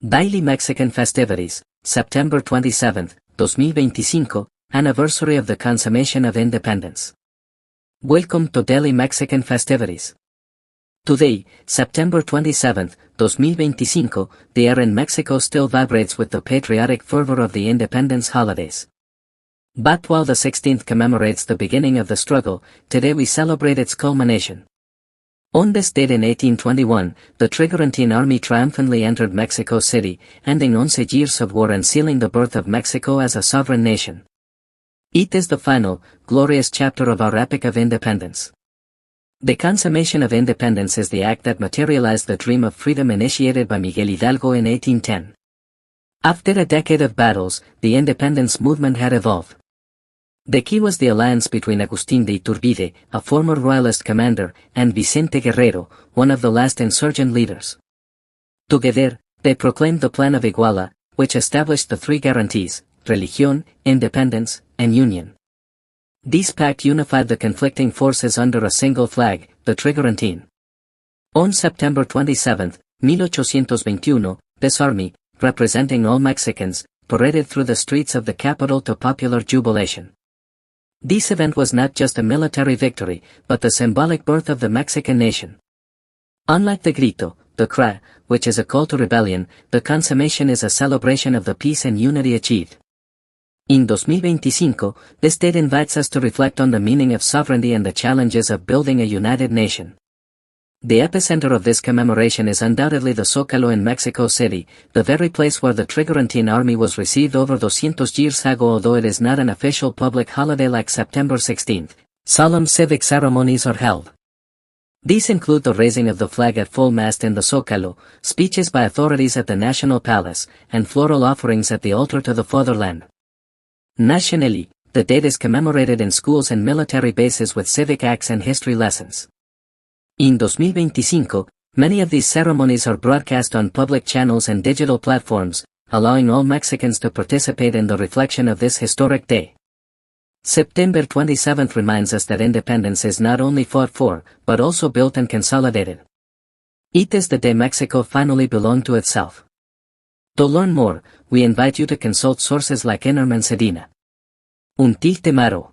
Daily Mexican Festivities, September 27, 2025, Anniversary of the Consummation of Independence. Welcome to Daily Mexican Festivities. Today, September 27, 2025, the air in Mexico still vibrates with the patriotic fervor of the independence holidays. But while the 16th commemorates the beginning of the struggle, today we celebrate its culmination. On this date in 1821, the Trigarantine army triumphantly entered Mexico City, ending 11 years of war and sealing the birth of Mexico as a sovereign nation. It is the final, glorious chapter of our epic of independence. The consummation of independence is the act that materialized the dream of freedom initiated by Miguel Hidalgo in 1810. After a decade of battles, the independence movement had evolved. The key was the alliance between Agustín de Iturbide, a former royalist commander, and Vicente Guerrero, one of the last insurgent leaders. Together, they proclaimed the Plan of Iguala, which established the three guarantees: religion, independence, and union. This pact unified the conflicting forces under a single flag, the Trigarantine. On September 27, 1821, this army, representing all Mexicans, paraded through the streets of the capital to popular jubilation. This event was not just a military victory, but the symbolic birth of the Mexican nation. Unlike the grito, the cry, which is a call to rebellion, the consummation is a celebration of the peace and unity achieved. In 2025, this date invites us to reflect on the meaning of sovereignty and the challenges of building a united nation. The epicenter of this commemoration is undoubtedly the Zócalo in Mexico City, the very place where the Trigarantine army was received over 200 years ago. Although it is not an official public holiday like September 16, solemn civic ceremonies are held. These include the raising of the flag at full mast in the Zócalo, speeches by authorities at the National Palace, and floral offerings at the altar to the fatherland. Nationally, the date is commemorated in schools and military bases with civic acts and history lessons. In 2025, many of these ceremonies are broadcast on public channels and digital platforms, allowing all Mexicans to participate in the reflection of this historic day. September 27 reminds us that independence is not only fought for, but also built and consolidated. It is the day Mexico finally belonged to itself. To learn more, we invite you to consult sources like Innerman Cedina. Until tomorrow.